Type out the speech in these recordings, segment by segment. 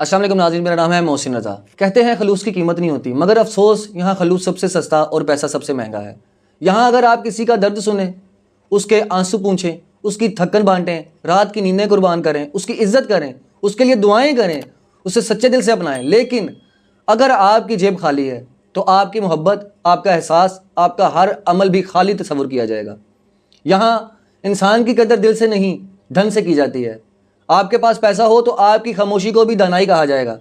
अस्सलाम वालेकुम नाज़रीन, मेरा नाम है मोहसिन रज़ा। कहते हैं खलूस की कीमत नहीं होती, मगर अफसोस यहाँ खलूस सबसे सस्ता और पैसा सबसे महंगा है। यहाँ अगर आप किसी का दर्द सुने, उसके आंसू पूछें, उसकी थकन बांटें, रात की नींदें कुर्बान करें, उसकी इज्जत करें, उसके लिए दुआएं करें, उसे सच्चे दिल से अपनाएं, लेकिन अगर आपकी जेब खाली है तो आपकी मोहब्बत, आपका एहसास, आपका हर अमल भी खाली तस्वुर किया जाएगा। यहाँ इंसान की कदर दिल से नहीं, धन से की जाती है। आपके पास पैसा हो तो आपकी खामोशी को भी दानाई कहा जाएगा,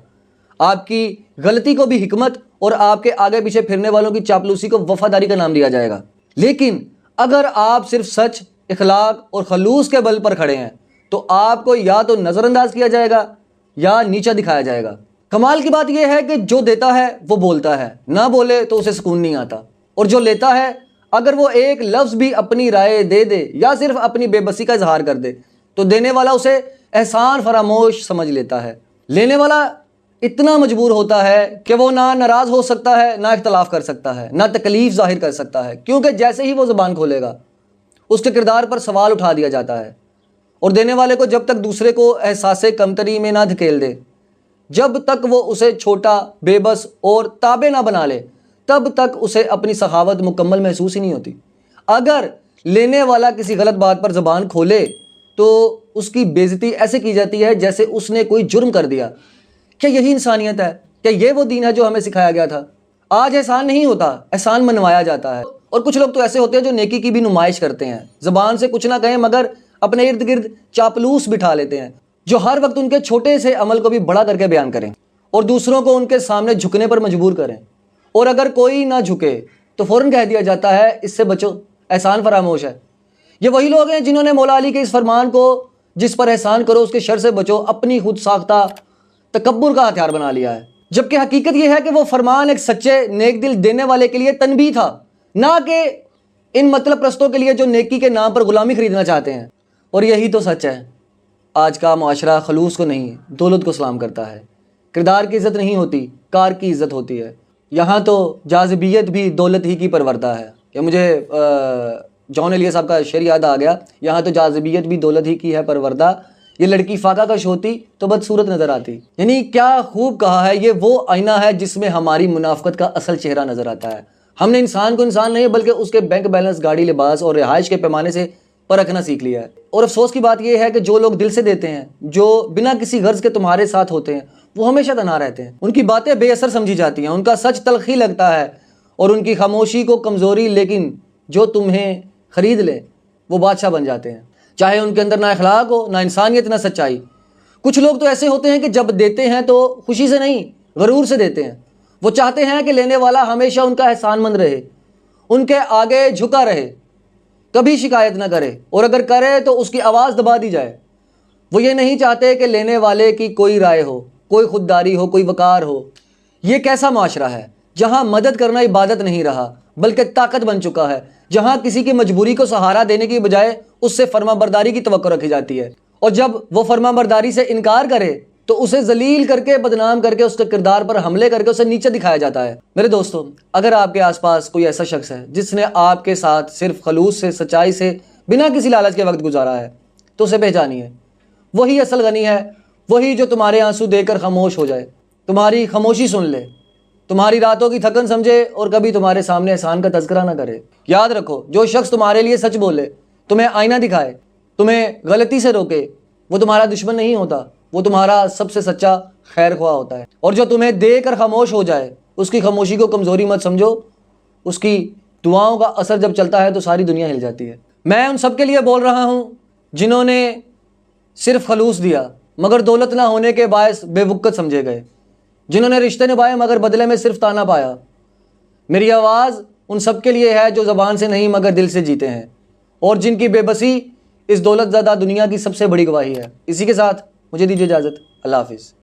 आपकी गलती को भी हिकमत और आपके आगे पीछे फिरने वालों की चापलूसी को वफादारी का नाम दिया जाएगा। लेकिन अगर आप सिर्फ सच, इखलाक और खलूस के बल पर खड़े हैं तो आपको या तो नज़रअंदाज किया जाएगा या नीचा दिखाया जाएगा। कमाल की बात यह है कि जो देता है वो बोलता है, ना बोले तो उसे सुकून नहीं आता। और जो लेता है, अगर वो एक लफ्ज़ भी अपनी राय दे दे या सिर्फ अपनी बेबसी का इजहार कर दे तो देने वाला उसे एहसान फरामोश समझ लेता है। लेने वाला इतना मजबूर होता है कि वो ना नाराज़ हो सकता है, ना इख्तलाफ कर सकता है, ना तकलीफ़ जाहिर कर सकता है, क्योंकि जैसे ही वो ज़ुबान खोलेगा उसके किरदार पर सवाल उठा दिया जाता है। और देने वाले को जब तक दूसरे को एहसासे कमतरी में ना धकेल दे, जब तक वो उसे छोटा, बेबस और ताबे ना बना ले, तब तक उसे अपनी सखावत मुकम्मल महसूस ही नहीं होती। अगर लेने वाला किसी गलत बात पर ज़बान खोले तो उसकी बेइज्जती ऐसे की जाती है जैसे उसने कोई जुर्म कर दिया। क्या यही इंसानियत है? क्या ये वो दीन है जो हमें सिखाया गया था? आज एहसान नहीं होता, एहसान मनवाया जाता है। और कुछ लोग तो ऐसे होते हैं जो नेकी की भी नुमाइश करते हैं, ज़बान से कुछ ना कहें मगर अपने इर्द गिर्द चापलूस बिठा लेते हैं, जो हर वक्त उनके छोटे से अमल को भी बड़ा करके बयान करें और दूसरों को उनके सामने झुकने पर मजबूर करें। और अगर कोई ना झुके तो फ़ौरन कह दिया जाता है, इससे बचो, एहसान फरामोश है। ये वही लोग हैं जिन्होंने मौला अली के इस फरमान को, जिस पर एहसान करो उसके शर से बचो, अपनी खुद साख्ता तकब्बुर का हथियार बना लिया है। जबकि हकीकत यह है कि वो फरमान एक सच्चे नेक दिल देने वाले के लिए तनबीह था, ना कि इन मतलब प्रस्तों के लिए जो नेकी के नाम पर गुलामी खरीदना चाहते हैं। और यही तो सच है। आज का माशरा खलूस को नहीं, दौलत को सलाम करता है। किरदार की इज़्ज़त नहीं होती, कार की इज़्ज़त होती है। यहाँ तो जाज़िबियत भी दौलत ही की परवरदा है। या मुझे जॉन एलिया साहब का शेर याद आ गया, यहाँ तो जाज़िबियत भी दौलत ही की है परवरदा, ये लड़की फाका कश होती तो बदसूरत नज़र आती। यानी क्या खूब कहा है, ये वो आईना है जिसमें हमारी मुनाफ़कत का असल चेहरा नज़र आता है। हमने इंसान को इंसान नहीं बल्कि उसके बैंक बैलेंस, गाड़ी, लिबास और रिहाइश के पैमाने से परखना सीख लिया है। और अफसोस की बात यह है कि जो लोग दिल से देते हैं, जो बिना किसी गर्ज के तुम्हारे साथ होते हैं, वो हमेशा तन्हा रहते हैं। उनकी बातें बेअसर समझी जाती हैं, उनका सच तलखी लगता है और उनकी खामोशी को कमज़ोरी, लेकिन जो तुम्हें ख़रीद ले वो बादशाह बन जाते हैं। चाहे उनके अंदर ना अखलाक हो, ना इंसानियत, ना सच्चाई। कुछ लोग तो ऐसे होते हैं कि जब देते हैं तो खुशी से नहीं, गरूर से देते हैं। वो चाहते हैं कि लेने वाला हमेशा उनका एहसानमंद रहे, उनके आगे झुका रहे, कभी शिकायत ना करे, और अगर करे तो उसकी आवाज़ दबा दी जाए। वो ये नहीं चाहते कि लेने वाले की कोई राय हो, कोई खुददारी हो, कोई वकार हो। ये कैसा माशरा है जहाँ मदद करना इबादत नहीं रहा बल्कि ताकत बन चुका है, जहाँ किसी की मजबूरी को सहारा देने की बजाय उससे फर्माबरदारी की तवक्को रखी जाती है। और जब वो फर्माबरदारी से इनकार करे तो उसे जलील करके, बदनाम करके, उसके किरदार पर हमले करके उसे नीचे दिखाया जाता है। मेरे दोस्तों, अगर आपके आसपास कोई ऐसा शख्स है जिसने आपके साथ सिर्फ खलूस से, सच्चाई से, बिना किसी लालच के वक्त गुजारा है तो उसे पहचानिए। वही असल गनी है, वही जो तुम्हारे आंसू देकर खामोश हो जाए, तुम्हारी खामोशी सुन ले, तुम्हारी रातों की थकन समझे और कभी तुम्हारे सामने एहसान का तज़किरा ना करे। याद रखो, जो शख्स तुम्हारे लिए सच बोले, तुम्हें आईना दिखाए, तुम्हें गलती से रोके, वो तुम्हारा दुश्मन नहीं होता, वो तुम्हारा सबसे सच्चा खैर ख्वाह होता है। और जो तुम्हें देकर खामोश हो जाए, उसकी खामोशी को कमज़ोरी मत समझो, उसकी दुआओं का असर जब चलता है तो सारी दुनिया हिल जाती है। मैं उन सब के लिए बोल रहा हूँ जिन्होंने सिर्फ खलूस दिया मगर दौलत ना होने के बायस बेवुक़्क़त समझे गए, जिन्होंने रिश्ते निभाए मगर बदले में सिर्फ ताना पाया। मेरी आवाज़ उन सब के लिए है जो ज़बान से नहीं मगर दिल से जीते हैं और जिनकी बेबसी इस दौलत ज़्यादा दुनिया की सबसे बड़ी गवाही है। इसी के साथ मुझे दीजिए इजाज़त। अल्लाह हाफ़िज़।